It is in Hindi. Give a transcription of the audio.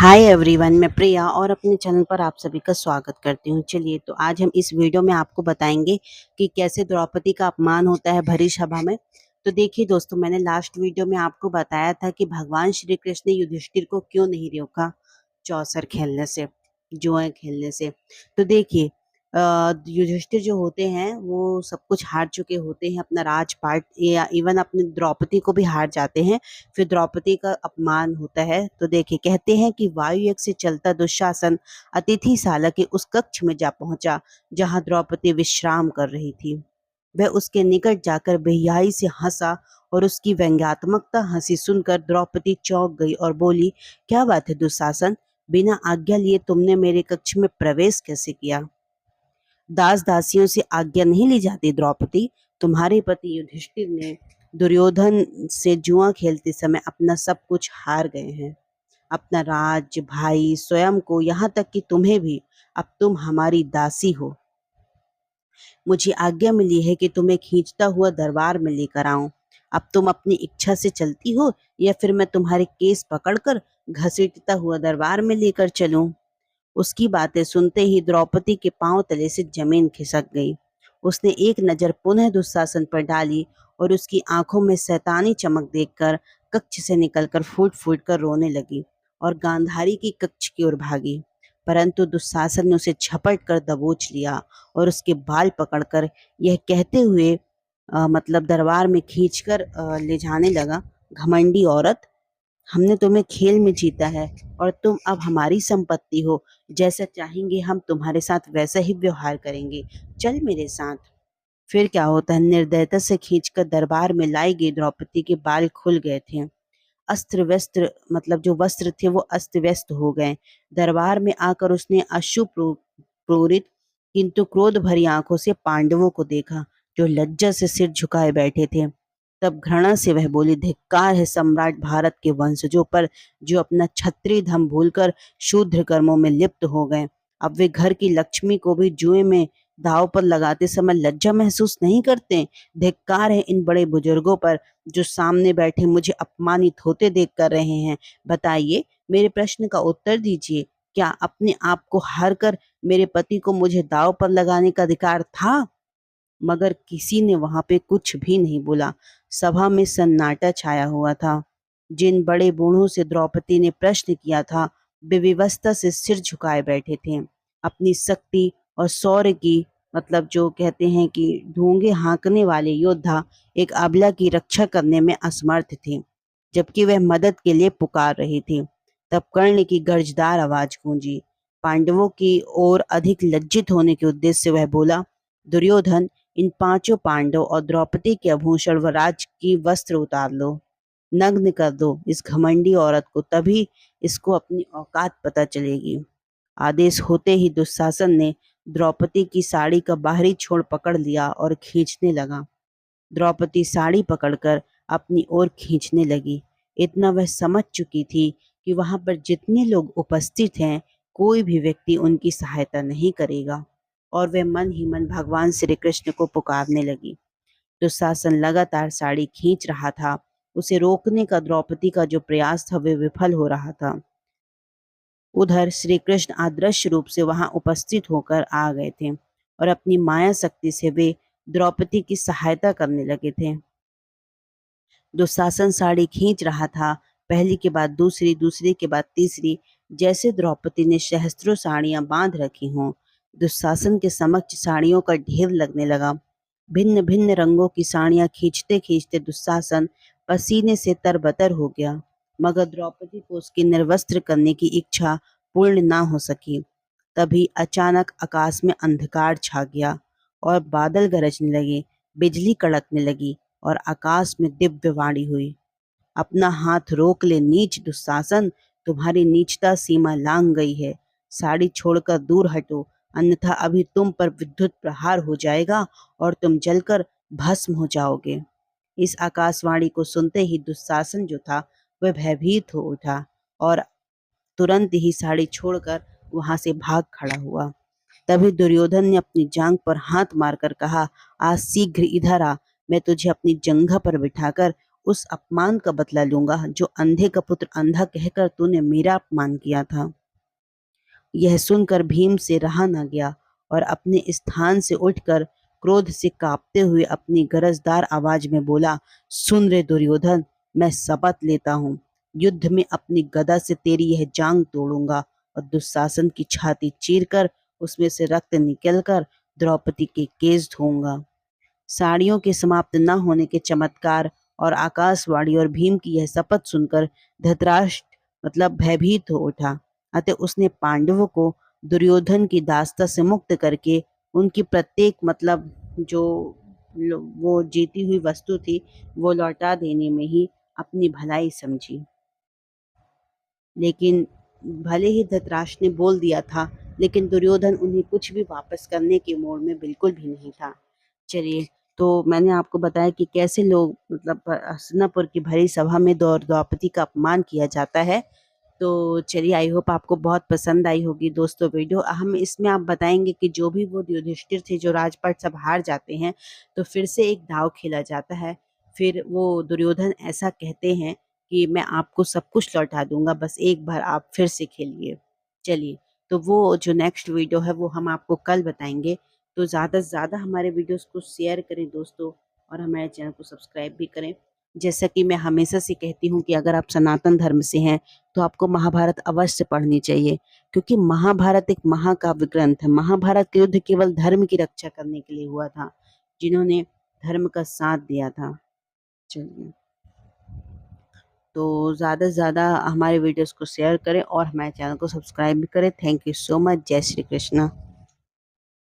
हाय एवरीवन, मैं प्रिया और अपने चैनल पर आप सभी का स्वागत करती हूँ। चलिए, तो आज हम इस वीडियो में आपको बताएंगे कि कैसे द्रौपदी का अपमान होता है भरी सभा में। तो देखिए दोस्तों, मैंने लास्ट वीडियो में आपको बताया था कि भगवान श्री कृष्ण ने युधिष्ठिर को क्यों नहीं रोका चौसर खेलने से, जुए खेलने से। तो देखिए, युधिष्ठिर जो होते हैं वो सब कुछ हार चुके होते हैं, अपना राजपाट या इवन अपनी द्रौपदी को भी हार जाते हैं। फिर द्रौपदी का अपमान होता है। तो देखिए, कहते हैं कि वायुवेग से चलता दुशासन अतिथिशाला के उस कक्ष में जा पहुंचा जहां द्रौपदी विश्राम कर रही थी। वह उसके निकट जाकर बेहियाई से हंसा और उसकी व्यंग्यात्मकता हंसी सुनकर द्रौपदी चौंक गई और बोली, क्या बात है दुशासन, बिना आज्ञा लिए तुमने मेरे कक्ष में प्रवेश कैसे किया? दास दासियों से आज्ञा नहीं ली जाती द्रौपदी। तुम्हारे पति युधिष्ठिर ने दुर्योधन से जुआ खेलते समय अपना सब कुछ हार गए हैं, अपना राज्य, भाई, स्वयं को, यहाँ तक कि तुम्हें भी। अब तुम हमारी दासी हो। मुझे आज्ञा मिली है कि तुम्हें खींचता हुआ दरबार में लेकर आऊं। अब तुम अपनी इच्छा से चलती हो या फिर मैं तुम्हारे केस पकड़कर घसीटता हुआ दरबार में लेकर चलूं? उसकी बातें सुनते ही द्रौपदी के पांव तले से जमीन खिसक गई। उसने एक नजर पुनः दुशासन पर डाली और उसकी आंखों में शैतानी चमक देखकर कक्ष से निकलकर फूट फूट कर रोने लगी और गांधारी की कक्ष की ओर भागी। परंतु दुशासन ने उसे झपट कर दबोच लिया और उसके बाल पकड़कर यह कहते हुए मतलब दरबार में खींचकर ले जाने लगा, घमंडी औरत, हमने तुम्हें खेल में जीता है और तुम अब हमारी संपत्ति हो। जैसा चाहेंगे हम तुम्हारे साथ वैसा ही व्यवहार करेंगे। चल मेरे साथ। फिर क्या होता है, निर्दयता से खींचकर दरबार में लाई गई द्रौपदी के बाल खुल गए थे। अस्त्र वस्त्र मतलब जो वस्त्र थे वो अस्त व्यस्त हो गए। दरबार में आकर उसने प्रोरित किंतु क्रोध भरी आंखों से पांडवों को देखा जो लज्जा से सिर झुकाए बैठे थे। तब घृणा से वह बोली, धिक्कार है सम्राट भारत के वंशजों पर जो अपना क्षत्रिय धर्म भूलकर शूद्र कर्मों में लिप्त हो गए। अब वे घर की लक्ष्मी को भी जुए में दांव पर लगाते समय लज्जा महसूस नहीं करते। धिक्कार है इन बड़े बुजुर्गों पर जो सामने बैठे मुझे अपमानित होते देख कर रहे हैं। बताइए, मेरे प्रश्न का उत्तर दीजिए। क्या अपने आप को हार कर मेरे पति को मुझे दांव पर लगाने का अधिकार था? मगर किसी ने वहां पे कुछ भी नहीं बोला। सभा में सन्नाटा छाया हुआ था। जिन बड़े बूढ़ों से द्रौपदी ने प्रश्न किया था वे विवशता से सिर झुकाए बैठे थे। अपनी शक्ति और शौर्य की मतलब जो कहते हैं कि ढोंगे हाँकने वाले योद्धा एक अबला की रक्षा करने में असमर्थ थे, जबकि वह मदद के लिए पुकार रही थी। तब कर्ण की गर्जदार आवाज गूंजी। पांडवों की ओर अधिक लज्जित होने के उद्देश्य से वह बोला, दुर्योधन, इन पांचों पांडव और द्रौपदी के आभूषण व राज की वस्त्र उतार लो, नग्न कर दो इस घमंडी औरत को, तभी इसको अपनी औकात पता चलेगी। आदेश होते ही दुशासन ने द्रौपदी की साड़ी का बाहरी छोर पकड़ लिया और खींचने लगा। द्रौपदी साड़ी पकड़कर अपनी ओर खींचने लगी। इतना वह समझ चुकी थी कि वहां पर जितने लोग उपस्थित हैं कोई भी व्यक्ति उनकी सहायता नहीं करेगा और वह मन ही मन भगवान श्री कृष्ण को पुकारने लगी। दुशासन लगातार साड़ी खींच रहा था। उसे रोकने का द्रौपदी का जो प्रयास था वह विफल हो रहा था। उधर श्री कृष्ण अदृश्य रूप से वहां उपस्थित होकर आ गए थे और अपनी माया शक्ति से वे द्रौपदी की सहायता करने लगे थे। दुशासन साड़ी खींच रहा था, पहली के बाद दूसरी, दूसरी के बाद तीसरी, जैसे द्रौपदी ने सहस्त्रों साड़ियां बांध रखी हों। दुशासन के समक्ष साड़ियों का ढेर लगने लगा। भिन्न भिन्न रंगों की साड़ियां खींचते खींचते दुशासन पसीने से तरबतर हो गया, मगर द्रौपदी को उसकी निर्वस्त्र करने की इच्छा पूर्ण ना हो सकी। तभी अचानक आकाश में अंधकार छा गया और बादल गरजने लगे, बिजली कड़कने लगी और आकाश में दिव्य वाणी हुई, अपना हाथ रोक ले नीच दुशासन, तुम्हारी नीचता सीमा लांघ गई है। साड़ी छोड़कर दूर हटो, अन्यथा अभी तुम पर विद्युत प्रहार हो जाएगा और तुम जलकर भस्म हो जाओगे। इस आकाशवाणी को सुनते ही दुशासन जो था वह भयभीत हो उठा और तुरंत ही साड़ी छोड़कर वहां से भाग खड़ा हुआ। तभी दुर्योधन ने अपनी जांघ पर हाथ मारकर कहा, आज शीघ्र इधर आ, मैं तुझे अपनी जंघा पर बिठाकर उस अपमान का बदला लूंगा जो अंधे का पुत्र अंधा कहकर तूने मेरा अपमान किया था। यह सुनकर भीम से रहा न गया और अपने स्थान से उठकर क्रोध से कांपते हुए अपनी गरजदार आवाज में बोला, सुन रे दुर्योधन, मैं शपथ लेता हूँ, युद्ध में अपनी गदा से तेरी यह जांग तोड़ूंगा और दुशासन की छाती चीरकर उसमें से रक्त निकलकर द्रौपदी के केस धोऊंगा। साड़ियों के समाप्त न होने के चमत्कार और आकाशवाणी और भीम की यह शपथ सुनकर धृतराष्ट्र भयभीत हो उठा। अतः उसने पांडवों को दुर्योधन की दास्ता से मुक्त करके उनकी प्रत्येक जो वो जीती हुई वस्तु थी वो लौटा देने में ही अपनी भलाई समझी। लेकिन भले ही धृतराष्ट्र ने बोल दिया था, लेकिन दुर्योधन उन्हें कुछ भी वापस करने के मूड में बिल्कुल भी नहीं था। चलिए, तो मैंने आपको बताया कि कैसे लोग हस्तिनापुर की भरी सभा में द्रौपदी का अपमान किया जाता है। तो चलिए, आई होप आपको बहुत पसंद आई होगी दोस्तों वीडियो। हम इसमें आप बताएंगे कि जो भी वो युधिष्ठिर थे जो राजपाट सब हार जाते हैं, तो फिर से एक दाव खेला जाता है। फिर वो दुर्योधन ऐसा कहते हैं कि मैं आपको सब कुछ लौटा दूंगा, बस एक बार आप फिर से खेलिए। चलिए, तो वो जो नेक्स्ट वीडियो है वो हम आपको कल बताएंगे। तो ज़्यादा से ज़्यादा हमारे वीडियोस को शेयर करें दोस्तों, और हमारे चैनल को सब्सक्राइब भी करें। जैसा कि मैं हमेशा से कहती हूँ कि अगर आप सनातन धर्म से हैं तो आपको महाभारत अवश्य पढ़नी चाहिए, क्योंकि महाभारत एक महाकाव्य ग्रंथ है। महाभारत का युद्ध केवल धर्म की रक्षा करने के लिए हुआ था, जिन्होंने धर्म का साथ दिया था। चलिए, तो ज़्यादा से ज़्यादा हमारे वीडियोस को शेयर करें और हमारे चैनल को सब्सक्राइब भी करें। Thank you so much. जय श्री कृष्णा।